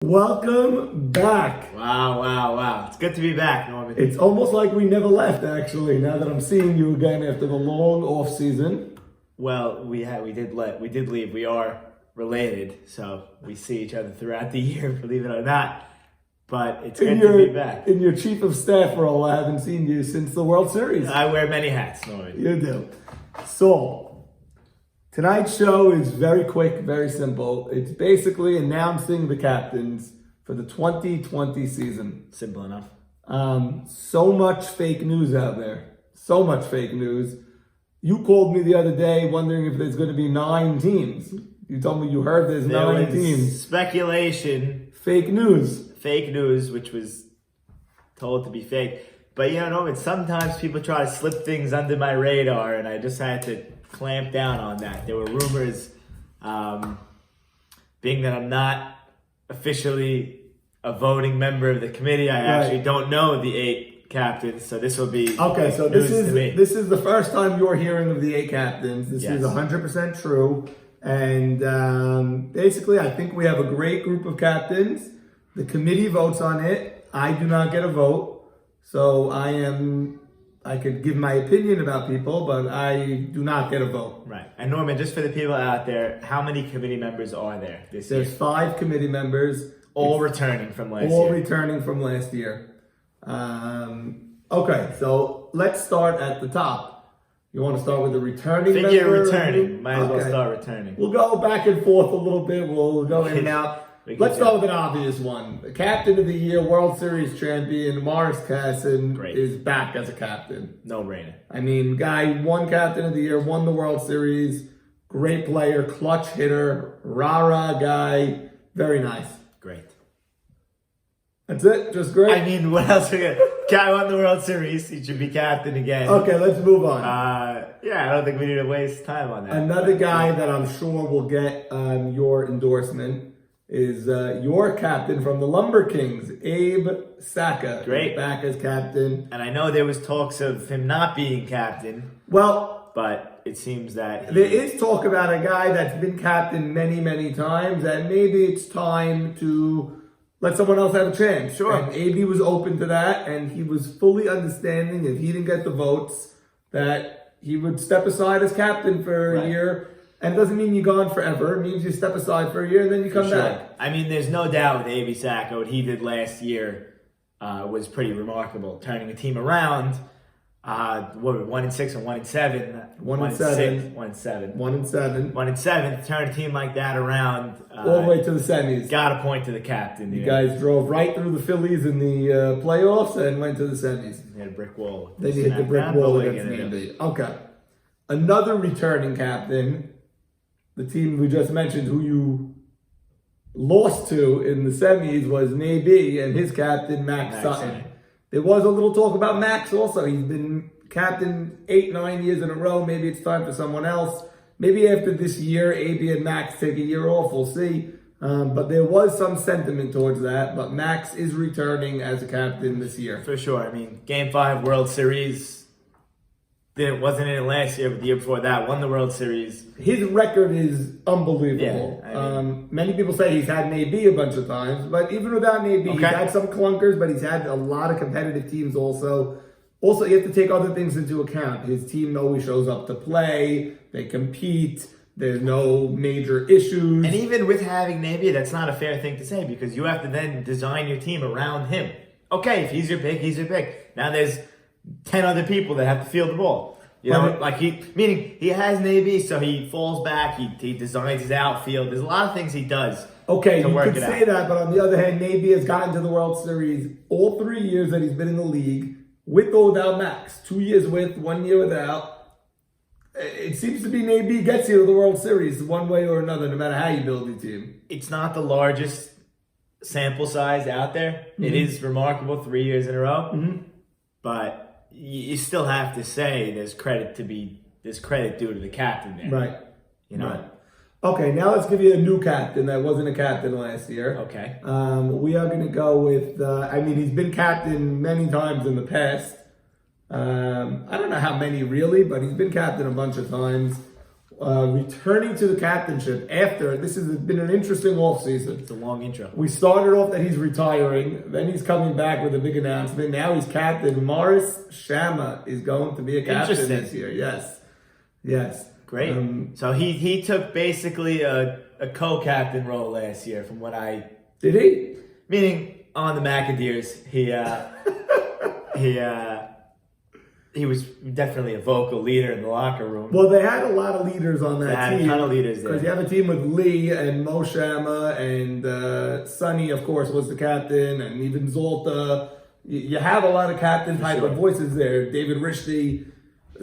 Welcome back. Wow. It's good to be back, Norman. It's almost like we never left, actually, now that I'm seeing you again after the long off season. Well, we did leave. We are related, so we see each other throughout the year, believe it or not. But it's good to be back. In your chief of staff role, I haven't seen you since the World Series. I wear many hats, Norman. You do. So, tonight's show is very quick, very simple. It's basically announcing the captains for the 2020 season. Simple enough. So much fake news out there. So much fake news. You called me the other day wondering if there's going to be 9 teams. You told me you heard there's 9 teams. Speculation. Fake news. Fake news, which was told to be fake. But you know, Norman, sometimes people try to slip things under my radar, and I just had to clamp down on that. There were rumors, being that I'm not officially a voting member of the committee. I actually don't know the 8 captains, so this will be okay. So this is the first time you're hearing of the 8 captains. This is 100% true, and basically, I think we have a great group of captains. The committee votes on it. I do not get a vote, so I could give my opinion about people, but I do not get a vote. Right. And Norman, just for the people out there, how many committee members are there this year? There's 5 committee members. All returning from last year. All returning from last year. Okay, so let's start at the top. You want to start with the returning member? Figure returning. Might as well start returning. We'll go back and forth a little bit. We'll go in and out. Let's start with an obvious one. The captain of the year, World Series champion, Morris Casson is back as a captain. No brainer. I mean, guy won captain of the year, won the World Series, great player, clutch hitter, rah-rah guy, very nice. Great. That's it? Just great? I mean, what else? Guy won the World Series. He should be captain again. Okay, let's move on. Yeah, I don't think we need to waste time on that. Another guy that I'm sure will get your endorsement is your captain from the Lumber Kings, Abe Saka. Great. Back as captain. And I know there was talks of him not being captain. Well, but it seems that there is talk about a guy that's been captain many, many times, and maybe it's time to let someone else have a chance. Sure. And AB was open to that, and he was fully understanding if he didn't get the votes that he would step aside as captain for a year. And it doesn't mean you're gone forever. It means you step aside for a year and then you come back. I mean, there's no doubt with A.B. Saka, what he did last year was pretty remarkable. Turning a team around, 1-6 and 1-7. 1-7. 1-7. 1-7. 1-7. Turn a team like that around. All the way to the semis. Got to point to the captain. You guys drove right through the Phillies in the playoffs and went to the semis. They had a brick wall. They hit the brick wall against the NBA. Okay. Another returning captain, the team we just mentioned, who you lost to in the semis, was Naby and his captain, Max Sutton. There was a little talk about Max also. He's been captain 8-9 years in a row. Maybe it's time for someone else. Maybe after this year, AB and Max take a year off. We'll see. But there was some sentiment towards that. But Max is returning as a captain this year. For sure. I mean, Game 5 World Series. Wasn't in it last year, but the year before that, won the World Series. His record is unbelievable. Yeah, I mean, many people say he's had Naby a bunch of times, but even without Naby, he's had some clunkers, but he's had a lot of competitive teams also. Also, you have to take other things into account. His team always shows up to play. They compete. There's no major issues. And even with having Naby, that's not a fair thing to say because you have to then design your team around him. Okay, if he's your pick, he's your pick. Now there's 10 other people that have to field the ball. You know, meaning he has Naby, so he falls back, he designs his outfield. There's a lot of things he does. Okay, you could say that, but on the other hand, Naby has gotten to the World Series all 3 years that he's been in the league, with or without Max. 2 years with, 1 year without. It seems to be Naby gets you to the World Series one way or another, no matter how you build your team. It's not the largest sample size out there. Mm-hmm. It is remarkable, 3 years in a row. But you still have to say there's credit due to the captain there. Right. You know? Right. Okay, now let's give you a new captain that wasn't a captain last year. Okay. We are going to go with, he's been captain many times in the past. I don't know how many really, but he's been captain a bunch of times. returning to the captainship after, this has been an interesting offseason. It's a long intro. We started off that he's retiring, then he's coming back with a big announcement. Now he's captain. Morris Shama is going to be a captain this year. Yes. Great. So he took basically a co-captain role last year from what I... Did he? Meaning on the McAdeers, he was definitely a vocal leader in the locker room. Well, they had a lot of leaders on that team. They had a ton of leaders there. Because you have a team with Lee and Mo Shama and Sonny, of course, was the captain, and even Zolta. You have a lot of captain type of voices there. David Rishti.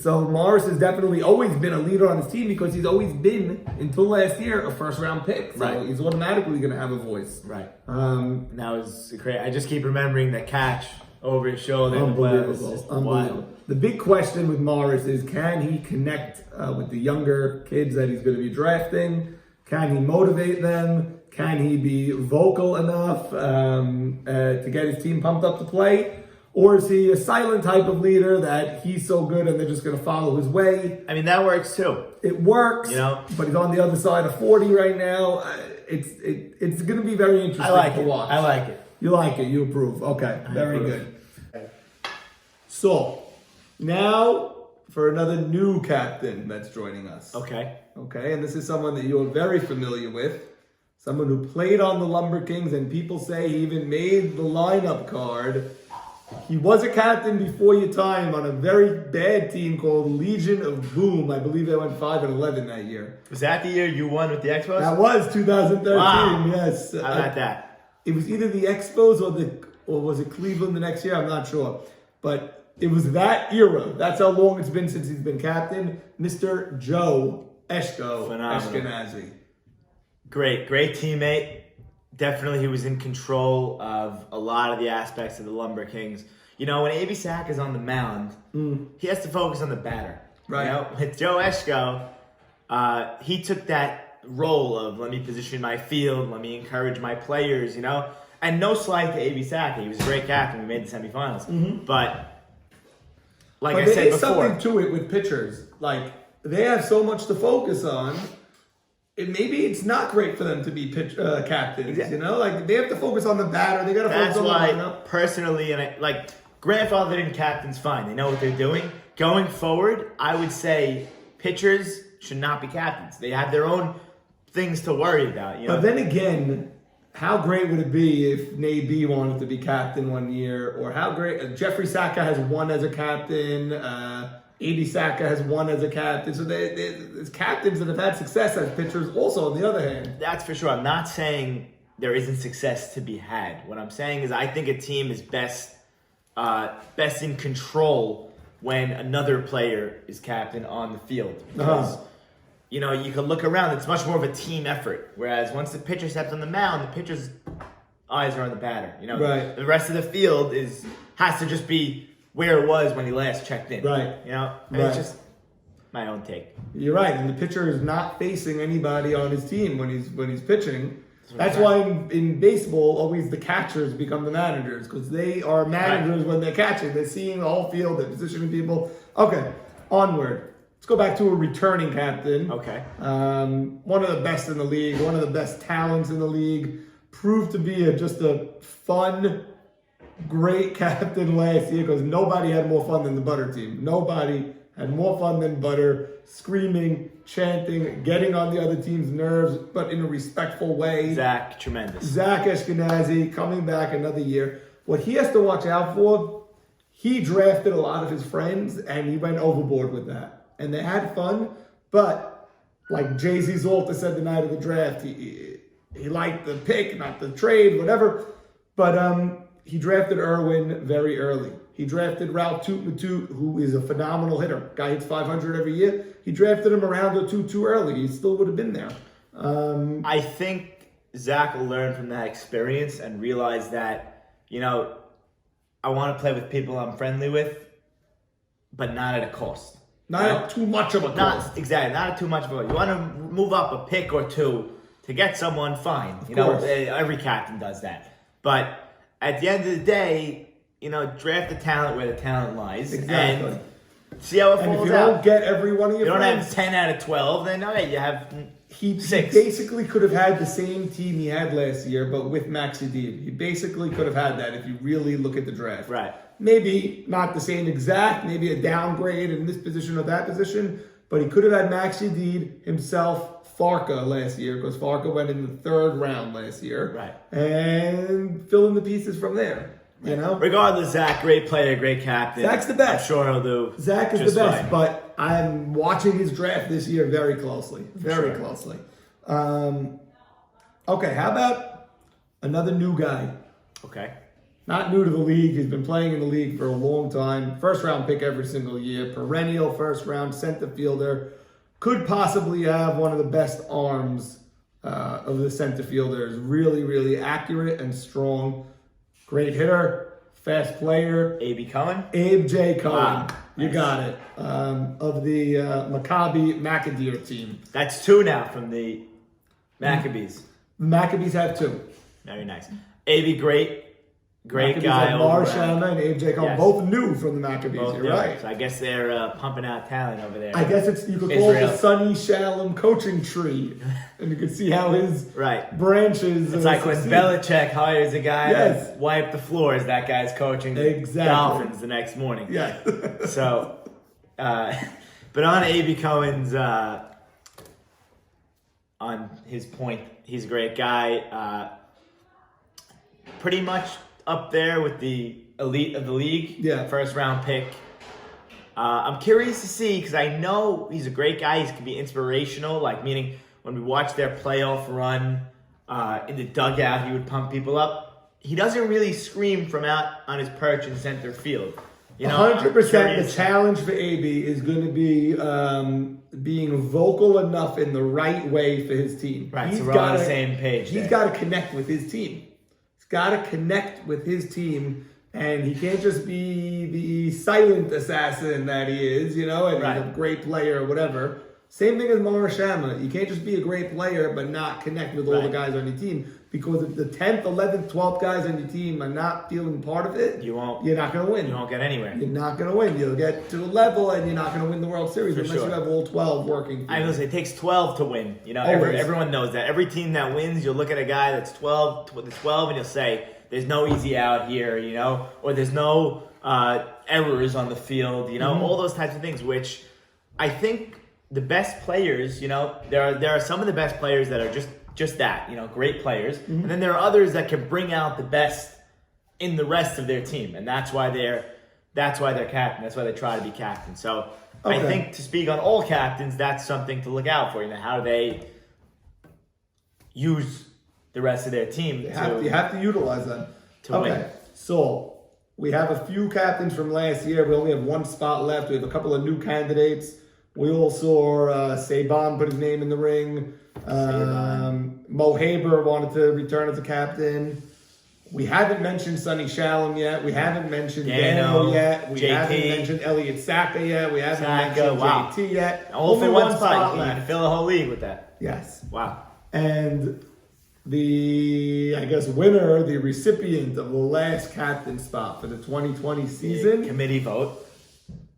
So Morris has definitely always been a leader on his team because he's always been, until last year, a first-round pick. So he's automatically going to have a voice. Right. And that was great. I just keep remembering the catch over his shoulder. Unbelievable. The big question with Morris is, can he connect with the younger kids that he's going to be drafting? Can he motivate them? Can he be vocal enough to get his team pumped up to play? Or is he a silent type of leader that he's so good and they're just going to follow his way? I mean, that works too. It works, but he's on the other side of 40 right now. It's going to be very interesting to watch. I like it. You like it. You approve. Okay, very good. So, now for another new captain that's joining us. Okay, and this is someone that you're very familiar with. Someone who played on the Lumber Kings, and people say he even made the lineup card. He was a captain before your time on a very bad team called Legion of Boom. I believe they went 5-11 that year. Was that the year you won with the Expos? That was 2013. Wow. Yes. How about that? It was either the Expos or was it Cleveland the next year? I'm not sure, but it was that era. That's how long it's been since he's been captain. Mr. Joe Ashkenazi. Great teammate. Definitely, he was in control of a lot of the aspects of the Lumber Kings. When A.B. Sack is on the mound, he has to focus on the batter. Right. With Joe Eschko, he took that role of let me position my field, let me encourage my players, And no slight to A.B. Sack. He was a great captain. We made the semifinals. But I said before, something to it with pitchers. Like, they have so much to focus on. Maybe it's not great for them to be captains, Like, they have to focus on the batter. They got to focus on the lineup. That's why, personally, and grandfathered in captains, fine. They know what they're doing. Going forward, I would say pitchers should not be captains. They have their own things to worry about, But then again, how great would it be if Nabi wanted to be captain one year? Or how great... Jeffrey Saka has won as a captain. A.B. Saka has won as a captain. So there's captains that have had success as pitchers also, on the other hand. That's for sure. I'm not saying there isn't success to be had. What I'm saying is I think a team is best in control when another player is captain on the field. Because, you can look around. It's much more of a team effort. Whereas once the pitcher steps on the mound, the pitcher's eyes are on the batter. Right. The rest of the field has to just be where it was when he last checked in. Right. It's just my own take. You're right, and the pitcher is not facing anybody on his team when he's pitching. That's why in baseball, always the catchers become the managers, because they are managers when they're catching. They're seeing the whole field, they're positioning people. Okay, onward. Let's go back to a returning captain. Okay. One of the best in the league, one of the best talents in the league. Proved to be just a fun, great captain last year, because nobody had more fun than the Butter team. Nobody had more fun than Butter, screaming, chanting, getting on the other team's nerves, but in a respectful way. Zach, tremendous. Zach Ashkenazi coming back another year. What he has to watch out for, he drafted a lot of his friends, and he went overboard with that. And they had fun, but like Jay-Z Zolta said the night of the draft, he liked the pick, not the trade, whatever. But he drafted Irwin very early. He drafted Ralph Toot Matute, who is a phenomenal hitter. Guy hits 500 every year. He drafted him around or two too early. He still would have been there. I think Zach will learn from that experience and realize that, I want to play with people I'm friendly with, but not at a cost. Not at too much of a cost. Exactly, not at too much of a cost. You want to move up a pick or two to get someone, fine. Of course. Every captain does that. But at the end of the day, draft the talent where the talent lies. Exactly. And See how it And if falls you out. don't get every one of your You don't friends, have 10 out of 12, then okay, you have he 6. basically could have had the same team he had last year, but with Max Yadid. He basically could have had that if you really look at the draft. Right. Maybe not the same exact, maybe a downgrade in this position or that position, but he could have had Max Yadid, himself, Farka last year, because Farka went in the 3rd round last year. Right. And fill in the pieces from there. You know? Regardless, Zach, great player, great captain. Zach's the best. I'm sure he'll do. Zach is just the best, fine. but I'm watching his draft this year very closely. Very closely. Okay, how about another new guy? Okay. Not new to the league. He's been playing in the league for a long time. 1st round pick every single year. Perennial 1st round center fielder. Could possibly have one of the best arms of the center fielders. Really, really accurate and strong. Great hitter. Fast player. A.B. Cohen? Abe J. Cohen. Wow. You Nice. got it. Of the Maccabi Maccadir team. That's 2 now from the Maccabees. Maccabees have 2. Very nice. A.B. Great Maccabees guy. have all Mar around. Shama and Abe J. Cohen. Yes. Both new from the Maccabees. Both You're do. right. So I guess they're pumping out talent over there. I guess you could call it Israel. the Sonny Shalom coaching tree, and you could see how his Right. branches. It's like when succeed. Belichick hires a guy Yes. to wipe the floors, that guy's coaching the Exactly. Dolphins the next morning. Yeah. So, but on A.B. Cohen's, on his point, he's a great guy. Pretty much up there with the elite of the league. Yeah. 1st round pick. I'm curious to see, because I know he's a great guy. He can be inspirational, like meaning when we watch their playoff run in the dugout, he would pump people up. He doesn't really scream from out on his perch in center field. You know, 100%. The curious. challenge for AB is going to be being vocal enough in the right way for his team. Right, He's so we're on the gotta- same page He's there. got to connect with his team. He's got to connect with his team, and he can't just be the silent assassin that he is, you know, and Right. he's a great player or whatever. Same thing as Mar Shama. You can't just be a great player but not connect with all the Right. guys on your team, because if the 10th, 11th, 12th guys on your team are not feeling part of it, You won't. you're not going to win. You won't get anywhere. You're not going to win. You'll get to a level and you're not going to win the World Series unless sure. you have all 12 working. for I you. was gonna say it takes 12 to win. You know, Always. everyone knows that. Every team that wins, you'll look at a guy that's 12 with the 12, and you'll say, "There's no easy out here," you know, or "There's no errors on the field," you know, all those types of things. Which I think the best players, you know, there are some of the best players that are just that, you know, great players, and then there are others that can bring out the best in the rest of their team, and that's why they're captain. That's why they try to be captain. So I Okay. think to speak on all captains, that's something to look out for. You know, how they use the rest of their team You have to utilize them. to Okay, win. so we have a few captains from last year. We only have 1 spot left. We have a couple of new candidates. We all saw Saban put his name in the ring. Mo Haber wanted to return as a captain. We haven't mentioned Sonny Shalom yet. We haven't mentioned Daniel yet. We JT. haven't mentioned Elliott Saka yet. We haven't Saka, mentioned wow. JT yet. All for Only one spot. You can left. fill the whole league with that. Yes. Wow. And the, I guess, winner, the recipient of the last captain spot for the 2020 season. Committee vote.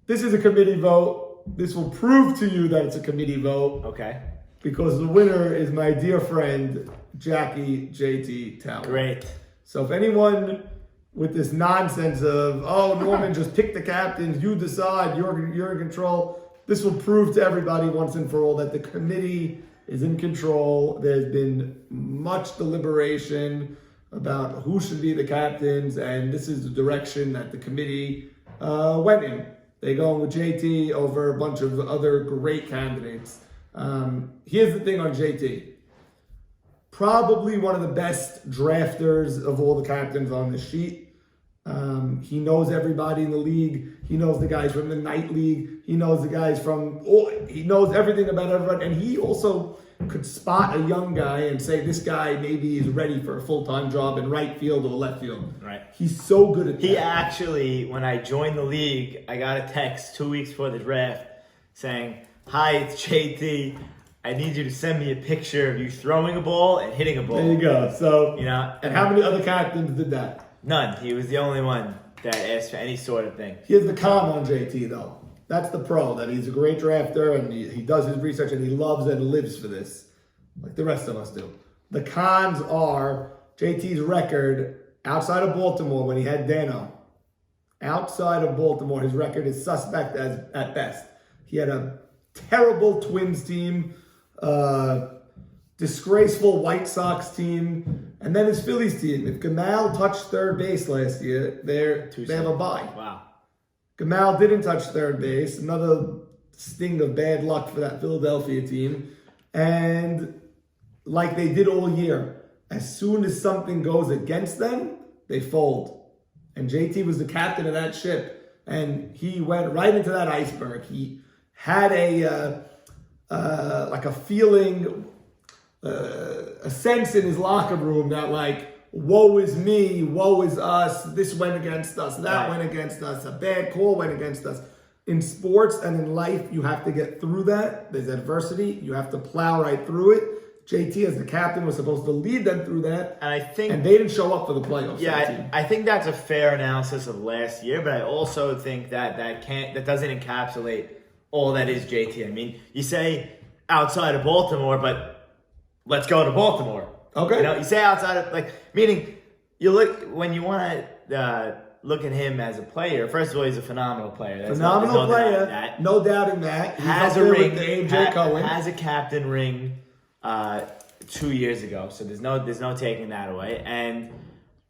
This is a committee vote. This will prove to you that it's a committee vote Okay. because the winner is my dear friend, Jackie JT Tower. Great. So if anyone with this nonsense of, oh, Norman, just pick the captains, you decide, you're in control, this will prove to everybody once and for all that the committee is in control. There's been much deliberation about who should be the captains, and this is the direction that the committee went in. They go with JT over a bunch of other great candidates. Here's the thing on JT. Probably one of the best drafters of all the captains on the sheet. He knows everybody in the league. He knows the guys from the night league. He knows the guys he knows everything about everyone. And he also could spot a young guy and say, this guy maybe is ready for a full-time job in right field or left field. Right. He's so good at that. He actually, when I joined the league, I got a text 2 weeks before the draft saying, "Hi, it's JT. I need you to send me a picture of you throwing a ball and hitting a ball." There you go. So, You know, and how many other captains did that? none. He was the only one that asked for any sort of thing. Here's the con on JT, though. That's the pro, that he's a great drafter and he does his research and he loves and lives for this, like the rest of us do. The cons are JT's record outside of Baltimore when he had Dano. Outside of Baltimore, his record is suspect at best. He had a terrible Twins team, disgraceful White Sox team, and then his Phillies team. If Gamal touched third base last year, they have a bye. Wow. Gamal didn't touch third base. Another sting of bad luck for that Philadelphia team. And like they did all year, as soon as something goes against them, they fold. And JT was the captain of that ship, and he went right into that iceberg. He had like a feeling, a sense in his locker room that like, woe is me, woe is us, this went against us, that went against us, a bad call went against us. In sports and in life, you have to get through that. There's adversity. You have to plow right through it. JT, as the captain, was supposed to lead them through that, and they didn't show up for the playoffs. Yeah, I think that's a fair analysis of last year, but I also think that doesn't encapsulate all that is JT. I mean, you say outside of Baltimore, but let's go to Baltimore. Okay. You know, you say outside of meaning you look when you want to look at him as a player. First of all, he's a phenomenal player. There's no player, no doubting that. He's has a ring. With AJ Cohen. Has a captain ring. 2 years ago, so there's no taking that away. And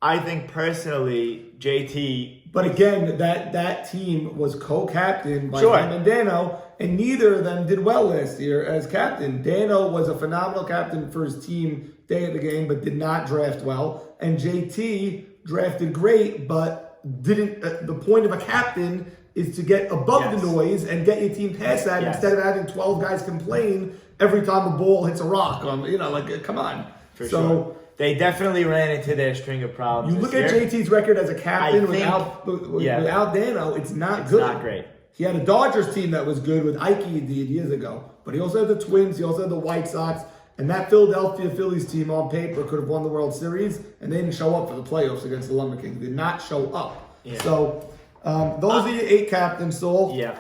I think personally, JT. But again, that team was co-captained by him and Dano, and neither of them did well last year as captain. Dano was a phenomenal captain for his team day of the game, but did not draft well. And JT drafted great, but didn't. The point of a captain is to get above the noise and get your team past that instead of having 12 guys complain every time a ball hits a rock. Come on. For sure. They definitely ran into their string of problems. You look at JT's record as a captain without Dano, it's not good. It's not great. He had a Dodgers team that was good with Ike years ago, but he also had the Twins, he also had the White Sox, and that Philadelphia Phillies team on paper could have won the World Series, and they didn't show up for the playoffs against the Lumber Kings. They did not show up. Yeah. So those are your 8 captains, Saul. Yeah.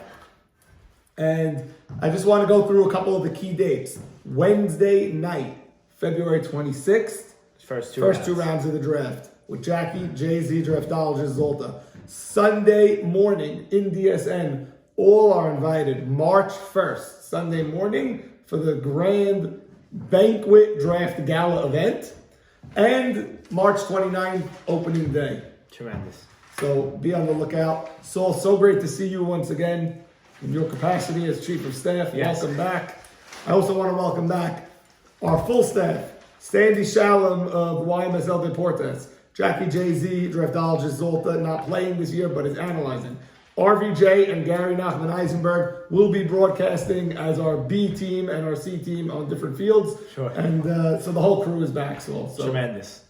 And I just want to go through a couple of the key dates. Wednesday night, February 26th. First two rounds of the draft with Jackie, Jay-Z, Draftologist, Zolta. Sunday morning in DSN, all are invited. March 1st, Sunday morning, for the grand banquet draft gala event. And March 29th, opening day. Tremendous. So be on the lookout. Saul, so great to see you once again in your capacity as Chief of Staff. Yes. Welcome back. I also want to welcome back our full staff. Sandy Shalom of YMSL Deportes. Jackie Jay-Z, Draftologist Zolta, not playing this year, but is analyzing. RVJ and Gary Nachman Eisenberg will be broadcasting as our B team and our C team on different fields. Sure. And so the whole crew is back, Saul. So. Tremendous.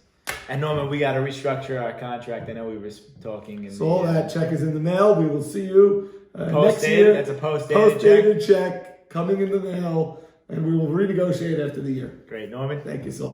And Norman, we got to restructure our contract. I know we were talking. So that check is in the mail. We will see you next year. That's a post-dated check coming in the mail, and we will renegotiate after the year. Great, Norman. Thank you, Saul.